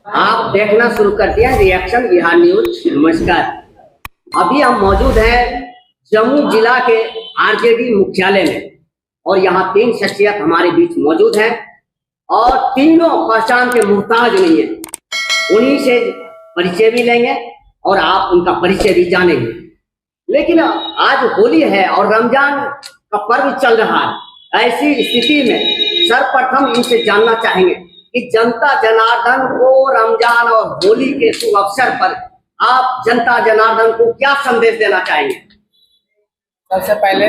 आप देखना शुरू कर दिया रिएक्शन बिहार न्यूज। नमस्कार। अभी हम मौजूद हैं जम्मू जिला के आरजेडी मुख्यालय में और यहाँ तीन शख्सियत हमारे बीच मौजूद हैं और तीनों पहचान के मुहताज नहीं है। उन्हीं से परिचय भी लेंगे और आप उनका परिचय भी जानेंगे। लेकिन आज होली है और रमजान का पर्व चल रहा है। ऐसी स्थिति में सर्वप्रथम इनसे जानना चाहेंगे कि जनता जनार्दन को रमजान और होली के शुभ अवसर पर आप जनता जनार्दन को क्या संदेश देना चाहेंगे? सबसे पहले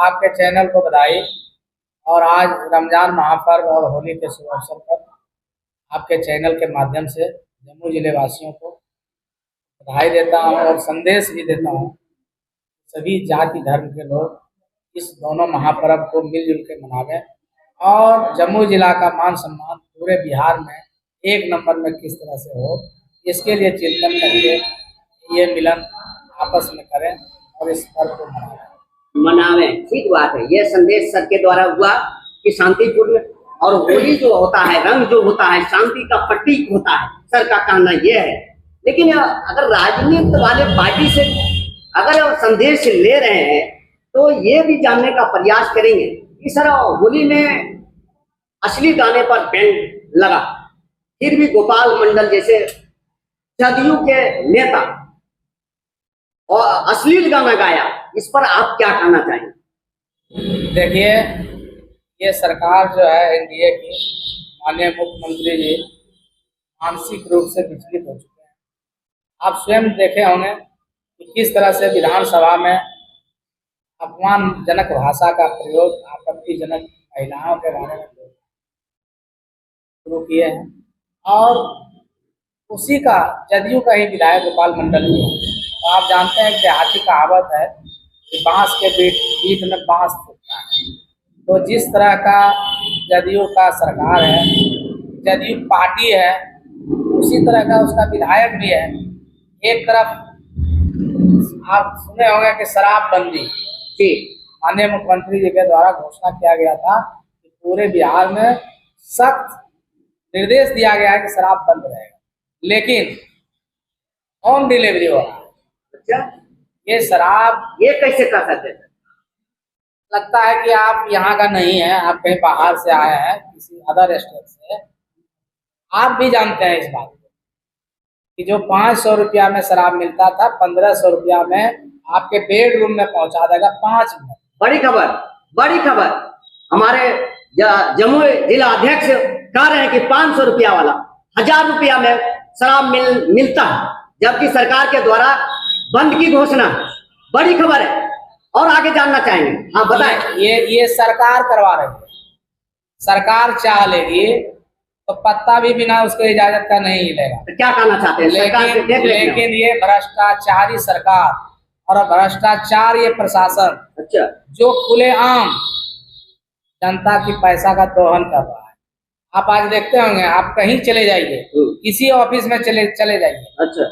आपके चैनल को बधाई और आज रमजान महापर्व और होली के शुभ अवसर पर आपके चैनल के माध्यम से जम्मू जिले वासियों को बधाई देता हूं और संदेश भी देता हूं। सभी जाति धर्म के लोग इस दोनों महापर्व को मिलजुल के मनावें और जम्मू जिला का मान सम्मान पूरे बिहार में एक नंबर में किस तरह से हो, इसके लिए चिंतन करके ये मिलन आपस में करें और इस पर्व को मनावें। ठीक बात है। ये संदेश सर के द्वारा हुआ कि शांतिपूर्ण, और होली जो होता है, रंग जो होता है, शांति का प्रतीक होता है। सर का कहना ये है। लेकिन अगर राजनीति वाले पार्टी से अगर संदेश ले रहे हैं तो ये भी जानने का प्रयास करेंगे कि सर होली में असली गाने पर बैन लगा, फिर भी गोपाल मंडल जैसे जदयू के नेता और अश्लील गाना गाया, इस पर आप क्या कहना चाहेंगे? देखिए, ये सरकार जो है एनडीए की, माननीय मुख्यमंत्री जी मानसिक रूप से विचलित हो चुके हैं। आप स्वयं देखे होंगे कि किस तरह से विधानसभा में अपमानजनक भाषा का प्रयोग, आपत्तिजनक महिलाओं के बारे में शुरू किए हैं और उसी का जदयू का ही विधायक गोपाल मंडल जी है। तो आप जानते हैं कि हाथी कहावत है कि बांस के बीच में बांस फूटता है। तो जिस तरह का जदयू का सरकार है, जदयू पार्टी है, उसी तरह का उसका विधायक भी है। एक तरफ आप सुने होंगे कि शराबबंदी की माननीय मुख्यमंत्री जी के द्वारा घोषणा किया गया था कि पूरे बिहार में सख्त निर्देश दिया गया है कि शराब बंद रहेगा, लेकिन होम डिलीवरी हो रहा है। अच्छा, ये शराब ये कैसे कर सकते हैं? लगता है कि आप यहाँ का नहीं है, आप कहीं बाहर से आए हैं, किसी अदर स्टेट से। आप भी जानते हैं इस बात को कि जो 500 रुपया में शराब मिलता था, 1500 रुपया में आपके बेडरूम में पहुंचा देगा 5 मिनट। बड़ी खबर, बड़ी खबर। हमारे जम्मू जिला अध्यक्ष कह रहे हैं कि 500 रुपया वाला 1000 रुपया में शराब मिलता है, जबकि सरकार के द्वारा बंद की घोषणा। बड़ी खबर है। और आगे जानना चाहेंगे। हाँ बताएं। ये सरकार करवा रही है। सरकार चाह लेगी तो पत्ता भी बिना उसके इजाजत का नहीं हिलेगा। तो क्या कहना चाहते हैं? लेकिन ये भ्रष्टाचारी सरकार और भ्रष्टाचार ये प्रशासन, अच्छा, जो खुलेआम जनता की पैसा का दोहन कर रहा है। आप आज देखते होंगे, आप कहीं चले जाइए, किसी ऑफिस में चले जाइए, अच्छा,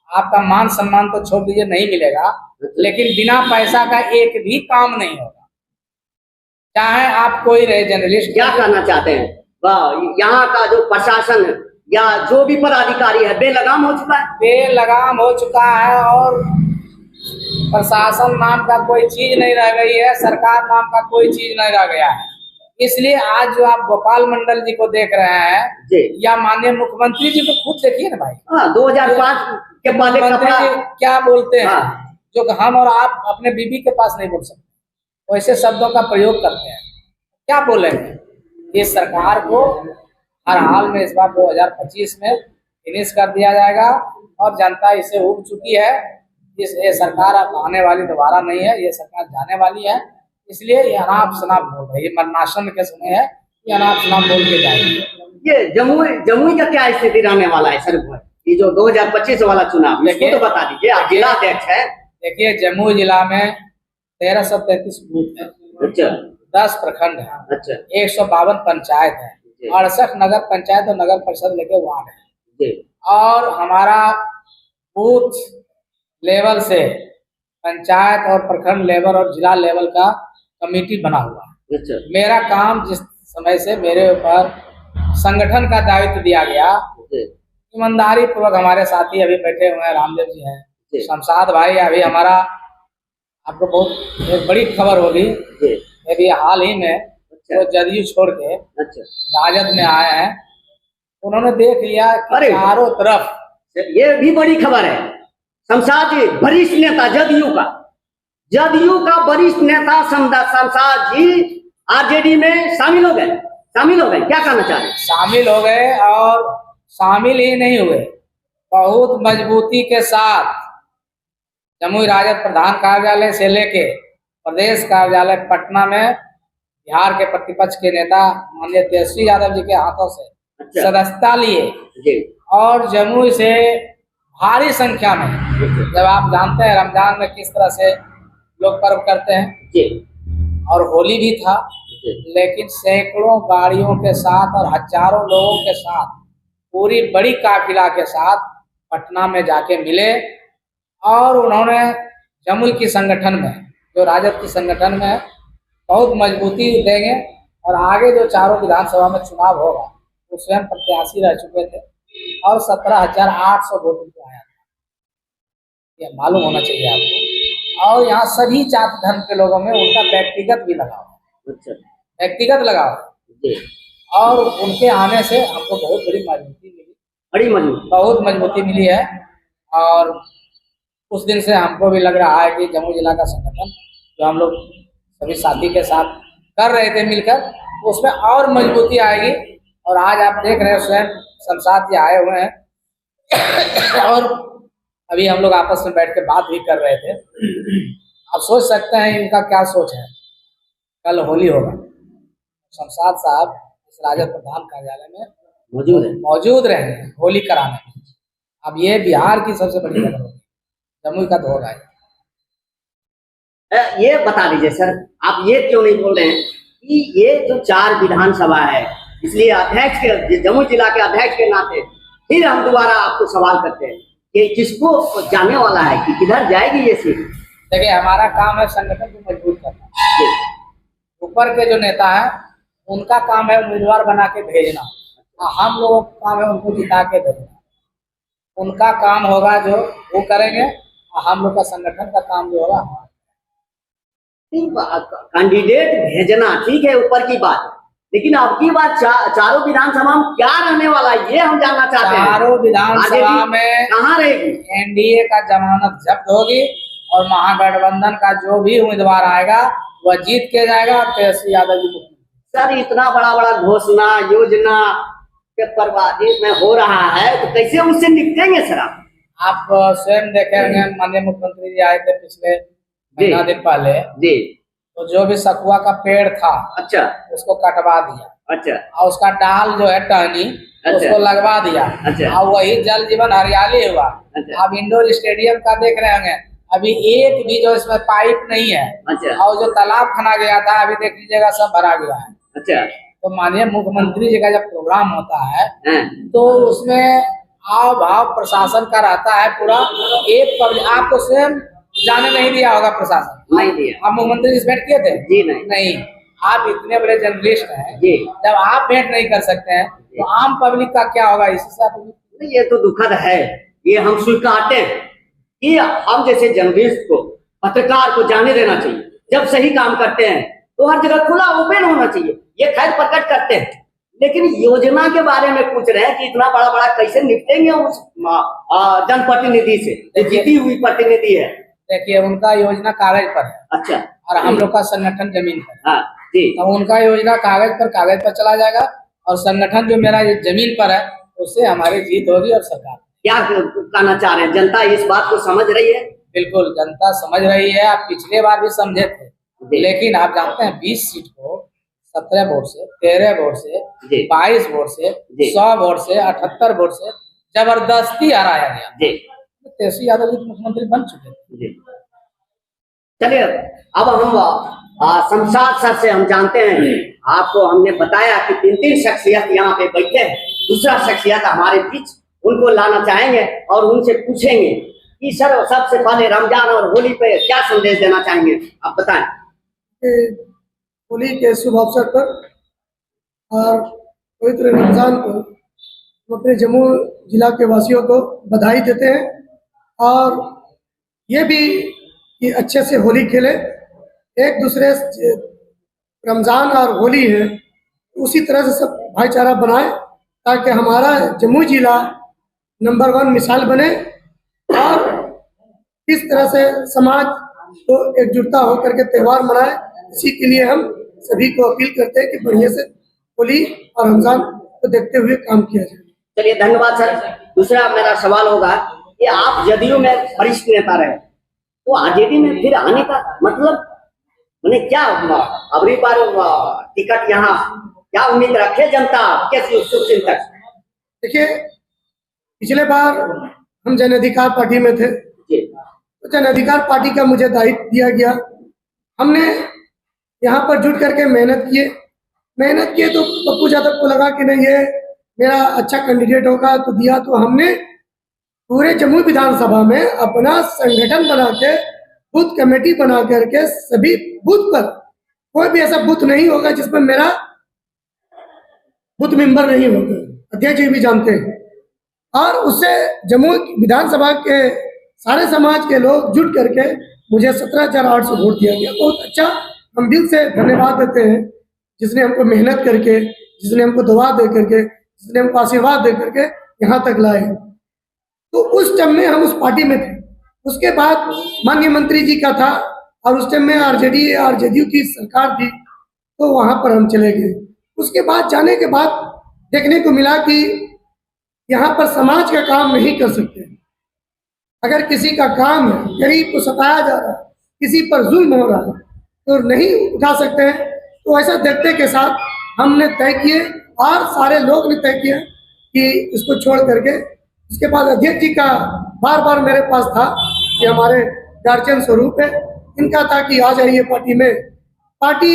आपका मान सम्मान तो छोड़ दीजिए, नहीं मिलेगा। अच्छा। लेकिन बिना पैसा का एक भी काम नहीं होगा, चाहे आप कोई रहे जर्नलिस्ट। क्या कहना चाहते हैं? यहाँ का जो प्रशासन या जो भी पदाधिकारी है बेलगाम हो चुका है, बेलगाम हो चुका है और प्रशासन नाम का कोई चीज नहीं रह गई है, सरकार नाम का कोई चीज नहीं रह गया है। इसलिए आज जो आप गोपाल मंडल जी को देख रहे हैं या माननीय मुख्यमंत्री जी को खुद देखिए ना भाई। 2005 के बाद क्या बोलते हैं, जो हम और आप अपने बीबी के पास नहीं बोल सकते, वैसे शब्दों का प्रयोग करते हैं। क्या बोलेंगे? इस सरकार को हर हाल में इस बार 2025 में फिनिश कर दिया जाएगा और जनता इसे उब चुकी है। ये सरकार अब आने वाली दोबारा नहीं है, ये सरकार जाने वाली है। इसलिए ये अनाप शनाप बोल रही है, ये मरनाशन के समय है, ये अनाप शनाप बोल के जाएगी। ये जमुई का क्या स्थिति रहने वाला है सर? ये जो 2025 वाला चुनाव, इसको तो बता दीजिए, आप जिला अध्यक्ष है। देखिए, जम्मू जिला में 1333 बूथ है। अच्छा, 10 प्रखंड है। अच्छा, 152 पंचायत है, 68 नगर पंचायत और नगर परिषद लेके वार्ड है। और हमारा बूथ लेवल से पंचायत और प्रखंड लेवल और जिला लेवल का कमेटी बना हुआ है। अच्छा, मेरा काम जिस समय से मेरे ऊपर संगठन का दायित्व दिया गया, ईमानदारी पूर्वक हमारे साथी अभी बैठे हुए हैं, रामदेव जी हैं, जी। शमशाद भाई अभी हमारा, आपको बहुत एक बड़ी खबर होगी, जी। अभी हाल ही में अच्छा। वो जदयू छोड़ के अच्छा। राजद में आए हैं। उन्होंने देख लिया कि अरे! चारों तरफ, ये भी बड़ी खबर है। शमशाद जी वरिष्ठ नेता जदयू का वरिष्ठ नेता शमशाद जी आरजेडी में शामिल हो गए। क्या कहना चाह रहे हैं? शामिल हो गए, और शामिल ही नहीं हुए, बहुत मजबूती के साथ जमुई राजद प्रधान कार्यालय से लेके प्रदेश कार्यालय पटना में बिहार के प्रतिपक्ष के नेता माननीय तेजस्वी यादव जी के हाथों से अच्छा। सदस्यता लिए, जी। और जमुई से भारी संख्या में, जब आप जानते हैं रमजान में किस तरह से लोग पर्व करते हैं, जी। और होली भी था, जी। लेकिन सैकड़ों गाड़ियों के साथ और हजारों लोगों के साथ, पूरी बड़ी काफिला के साथ पटना में जाके मिले, और उन्होंने जमुई की संगठन में, जो राजद की संगठन में है, बहुत मजबूती देंगे, और आगे जो चारों विधानसभा में चुनाव होगा वो स्वयं प्रत्याशी रह चुके थे, और 17,800 वोट उनको आया था, ये मालूम होना चाहिए आपको। और यहाँ सभी जाति धर्म के लोगों में उनका व्यक्तिगत भी लगाव है, अच्छा। व्यक्तिगत लगाव है, जी। और उनके आने से हमको बहुत बड़ी मजबूती मिली, बहुत मजबूती मिली है। और उस दिन से हमको भी लग रहा है कि जमुई जिला का संगठन जो हम लोग सभी साथी के साथ कर रहे थे मिलकर, उसमें और मजबूती आएगी। और आज आप देख रहे हैं स्वयं शमशाद जी आए हुए हैं, और अभी हम लोग आपस में बैठ के बात भी कर रहे थे। आप सोच सकते हैं इनका क्या सोच है। कल होली होगा, शमशाद साहब इस राजद प्रधान कार्यालय में मौजूद रहे हैं होली कराने में। अब ये बिहार की सबसे बड़ी खबर होगी, जमुई का तो होगा। ये बता दीजिए सर, आप ये क्यों नहीं बोल रहे हैं कि ये जो 4 विधानसभा है, इसलिए अध्यक्ष के, जमुई जिला के अध्यक्ष के नाते फिर हम दोबारा आपको सवाल करते हैं कि किसको जाने वाला है, कि किधर जाएगी ये सीट? देखिए, हमारा काम है संगठन को मजबूत करना। ऊपर के जो नेता है उनका काम है उम्मीदवार बना के भेजना, और हम लोगों का काम है उनको जिता के भेजना। उनका काम होगा जो वो करेंगे, और हम लोग का संगठन का काम जो होगा। कैंडिडेट भेजना ठीक है, ऊपर की बात, लेकिन अब की बात चारों विधानसभा में क्या रहने वाला है, ये हम जानना चाहते हैं। चारों विधानसभा में कहाँ रहेगी? एनडीए का जमानत जब्त होगी, और महागठबंधन का जो भी उम्मीदवार आएगा वह जीत के जाएगा, और तेजस्वी यादव जी। सर, इतना बड़ा घोषणा योजना के बर्बादी में हो रहा है, तो कैसे उससे निपटेंगे सर? आप स्वयं देखे होंगे, माननीय मुख्यमंत्री जी आए थे पिछले महीना दिन पहले जी, तो जो भी सखुआ का पेड़ था, अच्छा, उसको कटवा दिया, अच्छा, और उसका डाल जो है टहनी, अच्छा, उसको लगवा दिया, अच्छा, और वही जल जीवन हरियाली हुआ। अच्छा। आप इंडोर स्टेडियम का देख रहे होंगे, अभी एक भी जो इसमें पाइप नहीं है, अच्छा, और जो तालाब खना गया था अभी देख लीजिएगा सब भरा गया है। अच्छा। तो माननीय मुख्यमंत्री जी का जब प्रोग्राम होता है तो उसमें हाव भाव प्रशासन का रहता है पूरा। एक पब्लिक आपको स्वयं जाने नहीं दिया होगा प्रशासन, नहीं दिया। आप मुख्यमंत्री से भेंट किए थे? जी नहीं। आप इतने बड़े जर्नलिस्ट हैं जी, जब आप भेंट नहीं कर सकते हैं तो आम पब्लिक का क्या होगा? इससे आप, ये तो दुखद है, ये हम स्वीकारते हैं कि हम जैसे जर्नलिस्ट को, पत्रकार को जाने देना चाहिए। जब सही काम करते हैं तो हर जगह खुला ओपन होना चाहिए, ये खैर प्रकट करते हैं। लेकिन योजना के बारे में पूछ रहे हैं कि इतना बड़ा कैसे निपटेंगे उस जनप्रतिनिधि से, जीती हुई प्रतिनिधि है। देखिए, उनका योजना कागज पर है, अच्छा, और हम लोग का संगठन जमीन पर। हाँ जी। तो उनका योजना कागज पर चला जाएगा, और संगठन जो मेरा जमीन पर है उससे हमारी जीत होगी। और सरकार क्या कहना चाह रहे हैं, जनता इस बात को समझ रही है? बिल्कुल, जनता समझ रही है। आप पिछले बार भी समझे थे, लेकिन आप जानते हैं 20 सीट को 17 वोट से, 13 वोट से, 22 वोट से, 100 वोट से, 78 वोट से जबरदस्ती हराया गया। तेजस्वी यादव जी मुख्यमंत्री बन चुके हैं। चलिए, अब हम शमशाद सर से हम जानते हैं, आपको हमने बताया कि 3 शख्सियत यहाँ पे बैठे हैं। दूसरा शख्सियत हमारे बीच, उनको लाना चाहेंगे और उनसे पूछेंगे कि सर सबसे पहले रमजान और होली पे क्या संदेश देना चाहेंगे, आप बताएं। होली के शुभ अवसर पर और पवित्र रमजान को हम अपने जम्मू जिला के वासियों को बधाई देते हैं और ये भी कि अच्छे से होली खेले। एक दूसरे से रमज़ान और होली है, उसी तरह से सब भाईचारा बनाए ताकि हमारा जम्मू जिला नंबर 1 मिसाल बने और इस तरह से समाज को एकजुटता होकर के त्यौहार मनाए। इसी के लिए हम सभी को अपील करते हैं कि बढ़िया से होली और रमज़ान को देखते हुए काम किया जाए। चलिए धन्यवाद सर। दूसरा मेरा सवाल होगा कि आप जदयू में वरिष्ठ नेता रहे, तो आरजेडी में फिर आने का मतलब मैंने क्या अगली बार टिकट यहाँ क्या उम्मीद रखे जनता कैसी चिंतक? देखिए, पिछले बार हम जन अधिकार पार्टी में थे, तो जन अधिकार पार्टी का मुझे दायित्व दिया गया। हमने यहाँ पर जुट करके मेहनत किए तो पप्पू यादव को लगा कि नहीं, ये मेरा अच्छा कैंडिडेट होगा, तो दिया। तो हमने पूरे जम्मू विधानसभा में अपना संगठन बना के बूथ कमेटी बना करके सभी बूथ पर कोई भी ऐसा बूथ नहीं होगा जिसमें मेरा बूथ मेंबर नहीं होगा, अध्यक्ष जी भी जानते हैं। और उससे जम्मू विधानसभा के सारे समाज के लोग जुट करके मुझे 17,800 वोट दिया गया। बहुत अच्छा, हम दिल से धन्यवाद देते हैं जिसने हमको मेहनत करके, जिसने हमको दुआ दे करके, जिसने हमको आशीर्वाद दे करके यहाँ तक लाए। तो उस टाइम में हम उस पार्टी में थे। उसके बाद माननीय मंत्री जी का था और उस टाइम में आरजेडी और जेडीयू की सरकार थी, तो वहाँ पर हम चले गए। उसके बाद जाने के बाद देखने को मिला कि यहाँ पर समाज का काम नहीं कर सकते। अगर किसी का काम है, गरीब को सताया जा रहा है, किसी पर जुल्म हो रहा है, तो नहीं उठा सकते हैं। तो ऐसा देखते के साथ हमने तय किए और सारे लोग ने तय किया कि इसको छोड़ करके। उसके बाद अध्यक्ष जी का बार बार मेरे पास था कि हमारे गार्जियन स्वरूप है, इनका था कि आ जाइए पार्टी में, पार्टी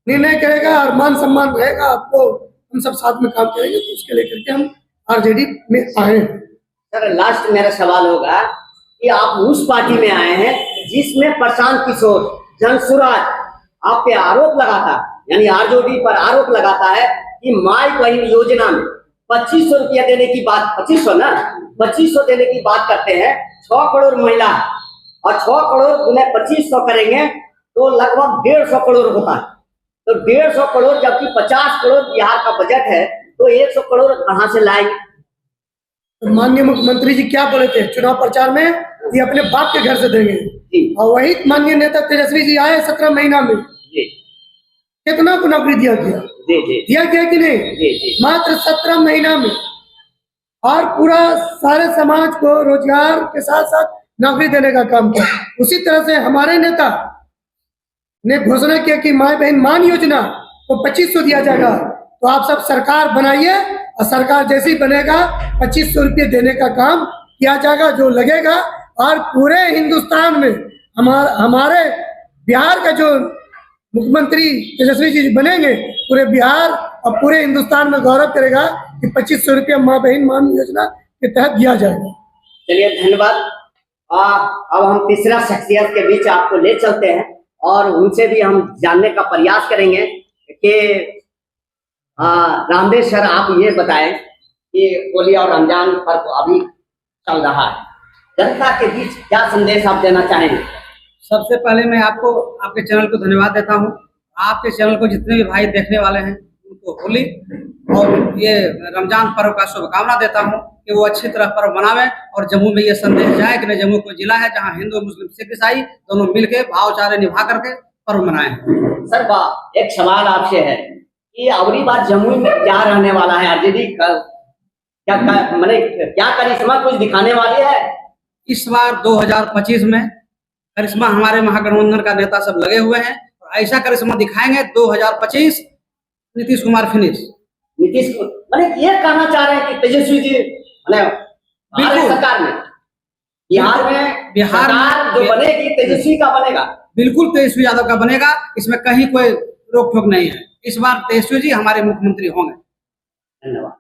निर्णय करेगा और मान सम्मान रहेगा, आपको हम सब साथ में काम करेंगे। तो उसके लेकर के हम आरजेडी में आए हैं। सर लास्ट मेरा सवाल होगा कि आप उस पार्टी में आए हैं जिसमें प्रशांत किशोर जनसुराज आप पे आरोप लगाता, यानी आरजेडी पर आरोप लगाता है कि माई बहन योजना में 2500 रुपया देने की बात, 2500 देने की बात करते हैं। 6 करोड़ महिला और 6 करोड़ उन्हें 2500 करेंगे तो लगभग 150 करोड़ होता है। तो 150 करोड़ जबकि 50 करोड़ बिहार का बजट है, तो 100 करोड़ कहाँ से लाएंगे? तो माननीय मुख्यमंत्री जी क्या बोले थे चुनाव प्रचार में, ये अपने बाप के घर से देंगे। और वही माननीय नेता तेजस्वी जी आए 17 महीना में, कितना को नौकरी दिया गया? दिया गया कि नहीं? मात्र 17 महीना में, और पूरा सारे समाज को रोजगार के साथ साथ नौकरी देने का काम किया। उसी तरह से हमारे नेता ने घोषणा किया कि माई बहन मान योजना को 2500 दिया जाएगा। तो आप सब सरकार बनाइए और सरकार जैसी बनेगा 2500 रुपये देने का काम किया जाएगा जो लगेगा। और पूरे हिंदुस्तान में हमारे बिहार का जो मुख्यमंत्री तेजस्वी जी बनेंगे, पूरे बिहार और पूरे हिंदुस्तान में गौरव करेगा कि 2500 रुपया माँ बहन मान योजना के तहत दिया जाएगा। चलिए धन्यवाद। अब हम तीसरा शख्सियत के बीच आपको ले चलते हैं और उनसे भी हम जानने का प्रयास करेंगे कि रामदेव सर, आप ये बताएं कि होली और रमजान पर्व अभी चल रहा है, जनता के बीच क्या संदेश आप देना चाहेंगे? सबसे पहले मैं आपको आपके चैनल को धन्यवाद देता हूं। आपके चैनल को जितने भी भाई देखने वाले हैं उनको होली और ये रमजान पर्व का शुभकामना देता हूं कि वो अच्छी तरह पर्व मनावें और जम्मू में ये संदेश जाए कि जम्मू को जिला है जहां हिंदू मुस्लिम सिख ईसाई दोनों मिलकर भावचारे निभा करके पर्व मनाएं। सर एक सवाल आपसे है कि अगली बार जम्मू में क्या रहने वाला है? आरजेडी क्या करिश्मा कुछ दिखाने वाली है? इस बार 2025 में करिश्मा हमारे महागठबंधन का नेता सब लगे हुए हैं और ऐसा करिश्मा दिखाएंगे 2025 नीतीश कुमार फिनिश। नीतीश ये कहना चाह रहे हैं कि तेजस्वी जी बिल्कुल सरकार में बिहार जो बनेगी तेजस्वी का बनेगा, बिल्कुल तेजस्वी यादव का बनेगा, इसमें कहीं कोई रोक टोक नहीं है। इस बार तेजस्वी जी हमारे मुख्यमंत्री होंगे। धन्यवाद।